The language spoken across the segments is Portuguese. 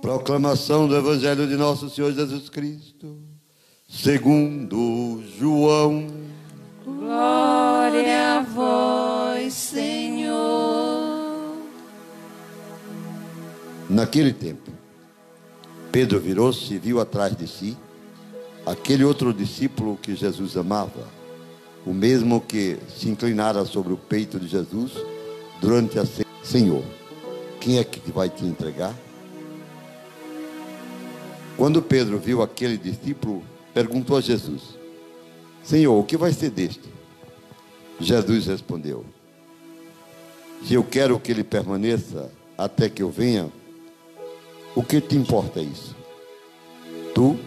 Proclamação do Evangelho de Nosso Senhor Jesus Cristo, segundo João. Glória a vós, Senhor. Naquele tempo, Pedro virou-se e viu atrás de si aquele outro discípulo que Jesus amava, o mesmo que se inclinara sobre o peito de Jesus durante a ceia. Senhor, quem é que vai te entregar? Quando Pedro viu aquele discípulo, perguntou a Jesus: Senhor, o que vai ser deste? Jesus respondeu: se eu quero que ele permaneça até que eu venha, o que te importa isso? Tu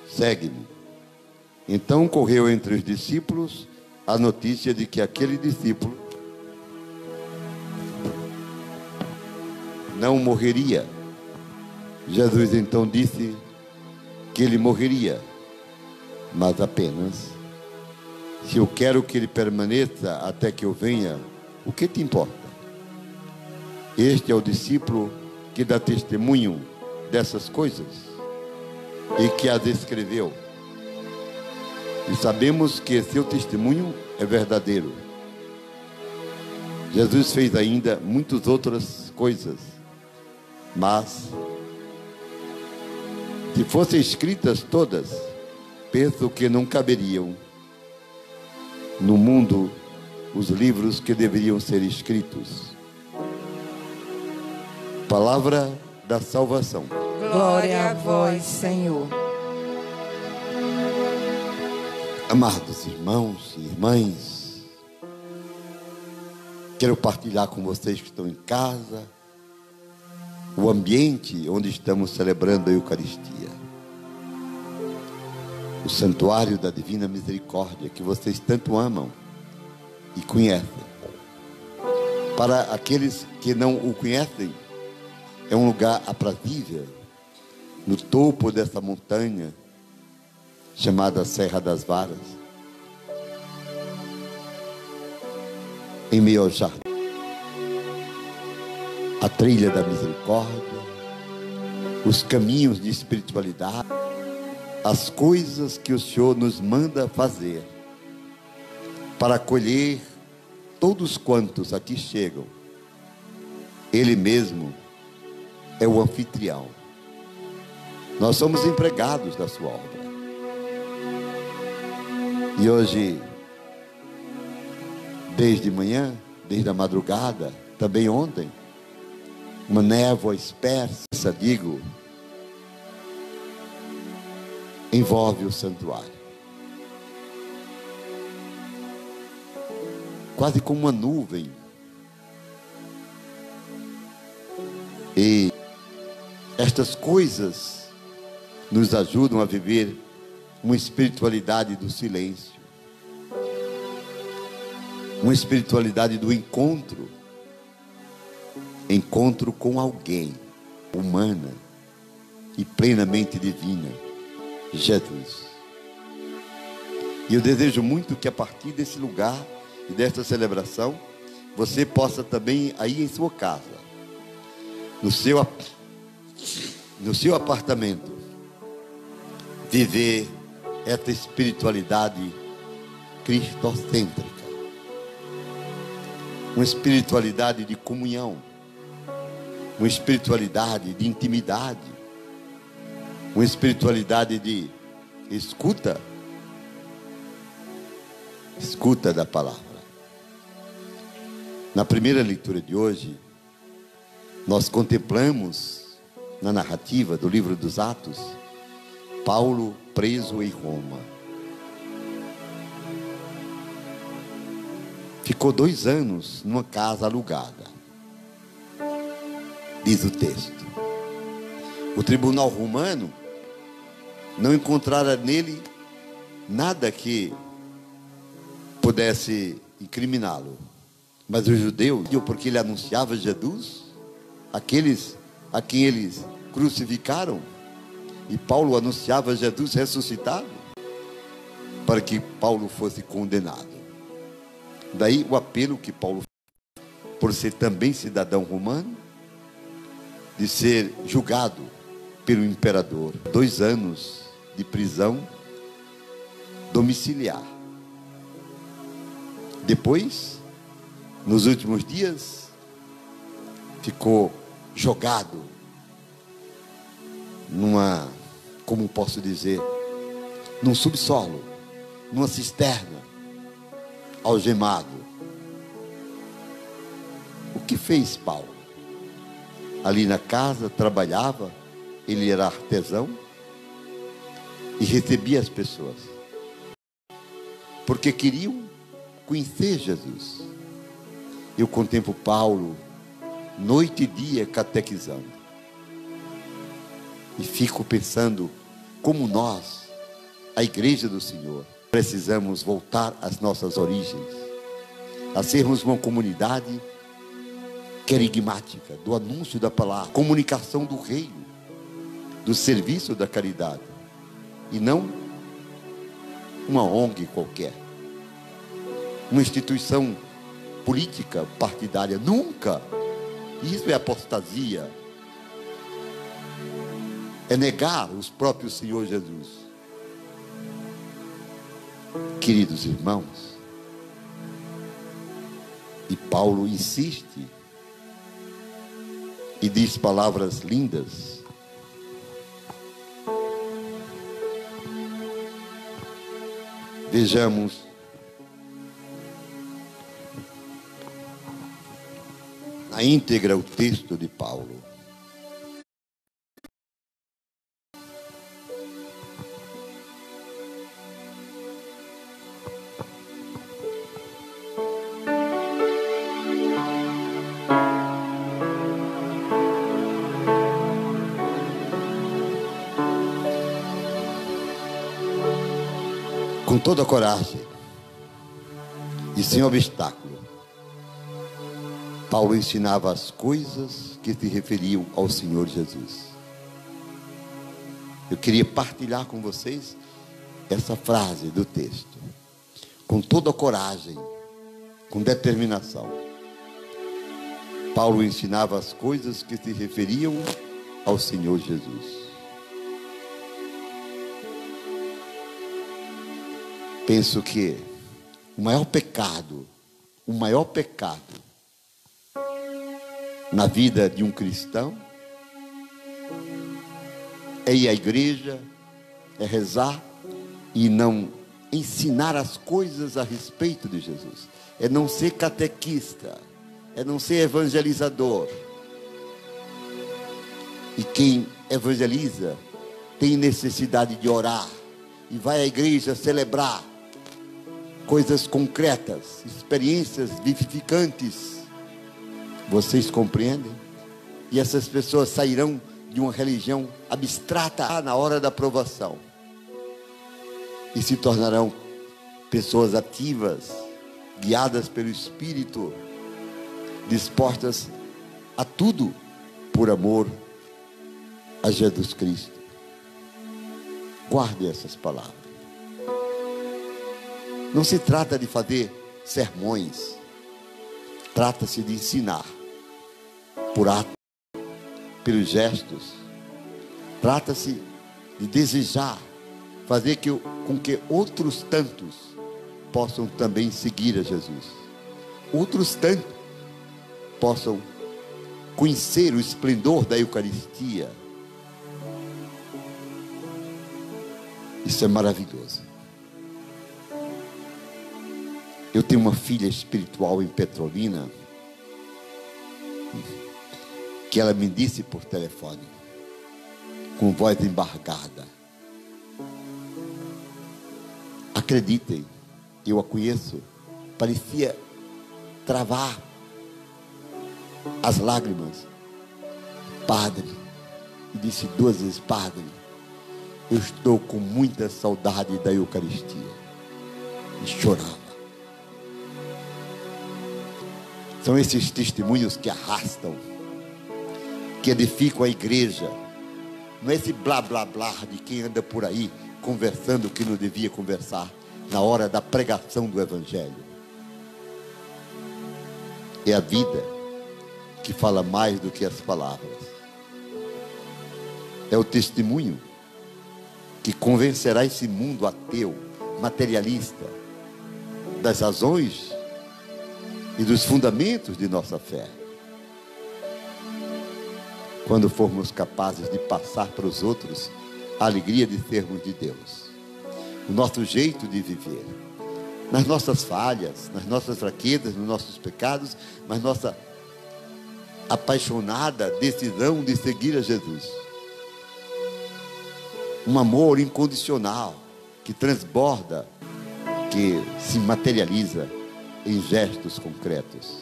segue-me. Então correu entre os discípulos a notícia de que aquele discípulo não morreria. Jesus então disse que ele morreria, mas apenas: se eu quero que ele permaneça até que eu venha, o que te importa? Este é o discípulo que dá testemunho dessas coisas e que as escreveu. E sabemos que seu testemunho é verdadeiro. Jesus fez ainda muitas outras coisas, mas se fossem escritas todas, penso que não caberiam no mundo os livros que deveriam ser escritos. Palavra da salvação. Glória a vós, Senhor. Amados irmãos e irmãs, quero partilhar com vocês que estão em casa o ambiente onde estamos celebrando a Eucaristia, o santuário da Divina Misericórdia, que vocês tanto amam e conhecem. Para aqueles que não o conhecem, é um lugar aprazível, no topo dessa montanha, chamada Serra das Varas, em meio ao jardim, a trilha da misericórdia, os caminhos de espiritualidade, as coisas que o Senhor nos manda fazer para acolher todos quantos aqui chegam. Ele mesmo é o anfitrião. Nós somos empregados da sua obra. E hoje, desde manhã, desde a madrugada, também ontem, uma névoa espessa, envolve o santuário. Quase como uma nuvem. E estas coisas nos ajudam a viver uma espiritualidade do silêncio, uma espiritualidade do encontro com alguém, humana e plenamente divina, Jesus. E eu desejo muito que a partir desse lugar e desta celebração, você possa também aí em sua casa, no seu apartamento, viver essa espiritualidade cristocêntrica, uma espiritualidade de comunhão, uma espiritualidade de intimidade, uma espiritualidade de escuta da palavra. Na primeira leitura de hoje, nós contemplamos na narrativa do livro dos Atos, Paulo preso em Roma. Ficou 2 anos numa casa alugada, diz o texto. O tribunal romano não encontrara nele nada que pudesse incriminá-lo. Mas os judeus, porque ele anunciava Jesus, aqueles a quem eles crucificaram, e Paulo anunciava Jesus ressuscitado, para que Paulo fosse condenado. Daí o apelo que Paulo fez, por ser também cidadão romano, de ser julgado pelo imperador. 2 anos de prisão domiciliar. Depois, nos últimos dias, ficou jogado como posso dizer, num subsolo, numa cisterna, algemado. O que fez Paulo? Ali na casa trabalhava, ele era artesão e recebia as pessoas, porque queriam conhecer Jesus. Eu contemplo Paulo noite e dia catequizando, e fico pensando como nós, a igreja do Senhor, precisamos voltar às nossas origens, a sermos uma comunidade querigmática, do anúncio da palavra, comunicação do reino, do serviço da caridade, e não uma ONG qualquer, uma instituição política partidária. Nunca. Isso é apostasia, é negar os próprios Senhor Jesus. Queridos irmãos, e Paulo insiste e diz palavras lindas. Vejamos na íntegra o texto de Paulo. Com toda a coragem e sem obstáculo, Paulo ensinava as coisas que se referiam ao Senhor Jesus. Eu queria partilhar com vocês essa frase do texto. Com toda a coragem, com determinação, Paulo ensinava as coisas que se referiam ao Senhor Jesus. Penso que o maior pecado na vida de um cristão é ir à igreja, é rezar e não ensinar as coisas a respeito de Jesus. É não ser catequista, é não ser evangelizador. E quem evangeliza tem necessidade de orar e vai à igreja celebrar coisas concretas, experiências vivificantes. Vocês compreendem? E essas pessoas sairão de uma religião abstrata na hora da provação e se tornarão pessoas ativas, guiadas pelo Espírito, dispostas a tudo por amor a Jesus Cristo. Guarde essas palavras. Não se trata de fazer sermões, trata-se de ensinar por atos, pelos gestos. Trata-se de desejar fazer com que outros tantos possam também seguir a Jesus. Outros tantos possam conhecer o esplendor da Eucaristia. Isso é maravilhoso. Eu tenho uma filha espiritual em Petrolina, que ela me disse por telefone, com voz embargada: acreditem, eu a conheço, parecia travar as lágrimas. Padre, e disse 2 vezes: Padre, eu estou com muita saudade da Eucaristia. E chorava. São esses testemunhos que arrastam, que edificam a igreja. Não é esse blá blá blá de quem anda por aí conversando o que não devia conversar na hora da pregação do Evangelho. É a vida que fala mais do que as palavras. É o testemunho que convencerá esse mundo ateu, materialista, das razões e dos fundamentos de nossa fé. Quando formos capazes de passar para os outros a alegria de sermos de Deus, o nosso jeito de viver, nas nossas falhas, nas nossas fraquezas, nos nossos pecados, mas nossa apaixonada decisão de seguir a Jesus. Um amor incondicional que transborda, que se materializa em gestos concretos.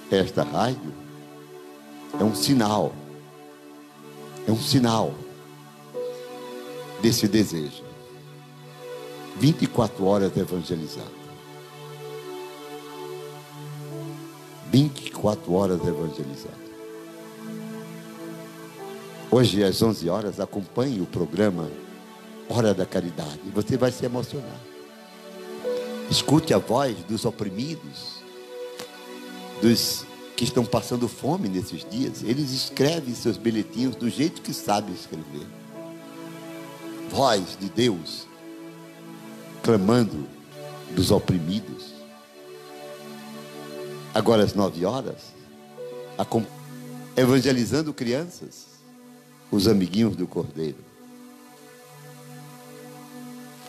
Esta rádio é um sinal desse desejo. 24 horas evangelizando. 24 horas evangelizando. Hoje, às 11 horas, acompanhe o programa Hora da Caridade. Você vai se emocionar. Escute a voz dos oprimidos, dos que estão passando fome nesses dias. Eles escrevem seus bilhetinhos do jeito que sabem escrever. Voz de Deus clamando dos oprimidos. Agora às 9 horas, evangelizando crianças, os amiguinhos do Cordeiro.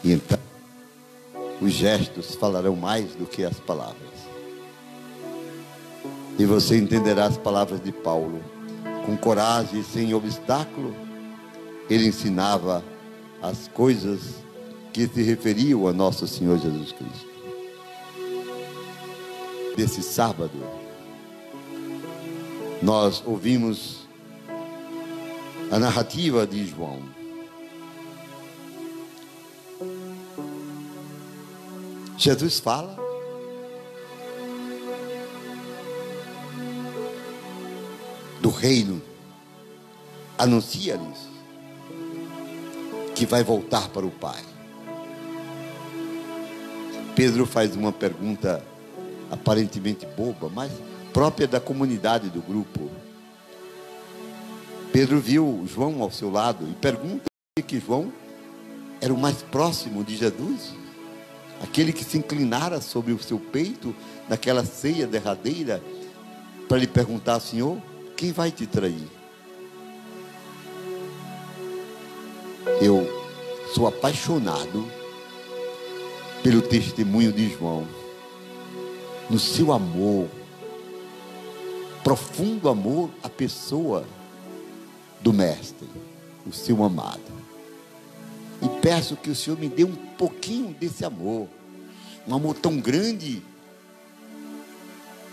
E então, os gestos falarão mais do que as palavras. E você entenderá as palavras de Paulo. Com coragem e sem obstáculo, ele ensinava as coisas que se referiam a nosso Senhor Jesus Cristo. Desse sábado, nós ouvimos a narrativa de João. Jesus fala do reino, anuncia-lhes que vai voltar para o Pai. Pedro faz uma pergunta aparentemente boba, mas própria da comunidade do grupo. Pedro viu João ao seu lado e pergunta que João era o mais próximo de Jesus, aquele que se inclinara sobre o seu peito naquela ceia derradeira para lhe perguntar: Senhor, quem vai te trair? Eu sou apaixonado pelo testemunho de João, no seu amor, profundo amor à pessoa do Mestre, o seu amado. E peço que o Senhor me dê um pouquinho desse amor, um amor tão grande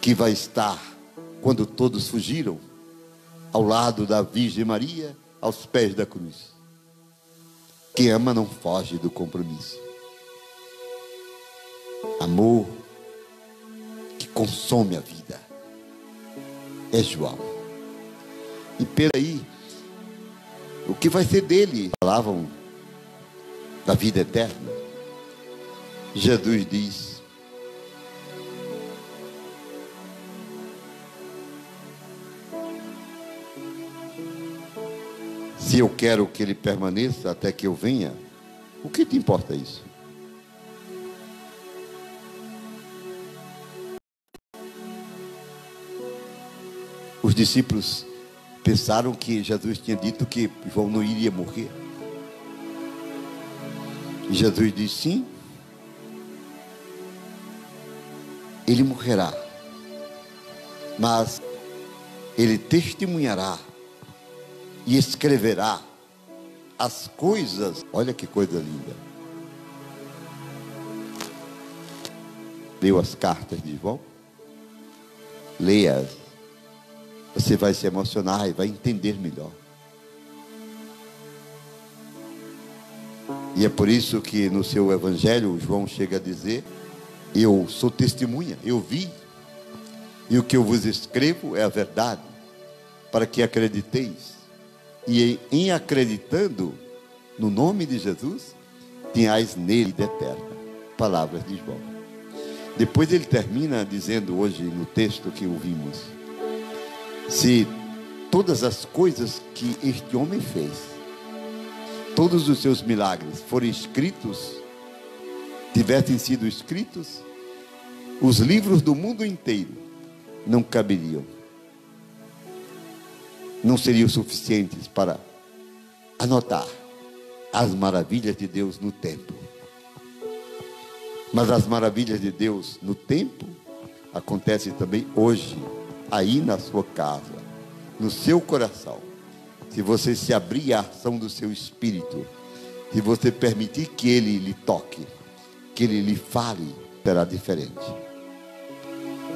que vai estar quando todos fugiram, ao lado da Virgem Maria, aos pés da cruz. Quem ama não foge do compromisso. Amor que consome a vida é João. E peraí, o que vai ser dele? Falavam da vida eterna. Jesus diz: se eu quero que ele permaneça até que eu venha, o que te importa isso? Os discípulos pensaram que Jesus tinha dito que João não iria morrer. E Jesus disse: sim, ele morrerá, mas ele testemunhará e escreverá as coisas. Olha que coisa linda. Leu as cartas de João? Leia-as. Você vai se emocionar e vai entender melhor. E é por isso que no seu evangelho João chega a dizer: eu sou testemunha, eu vi, e o que eu vos escrevo é a verdade, para que acrediteis. E em acreditando no nome de Jesus, tenhais nele vida eterna. Palavras de João. Depois ele termina dizendo hoje no texto que ouvimos: se todas as coisas que este homem fez, todos os seus milagres foram escritos, tivessem sido escritos, os livros do mundo inteiro não caberiam, não seriam suficientes para anotar as maravilhas de Deus no tempo. Mas as maravilhas de Deus no tempo acontecem também hoje, aí na sua casa, no seu coração. Se você se abrir à ação do seu espírito, se você permitir que Ele lhe toque, que Ele lhe fale, será diferente.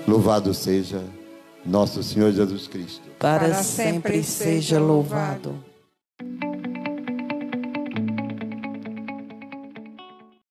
Louvado seja nosso Senhor Jesus Cristo. Para sempre seja louvado.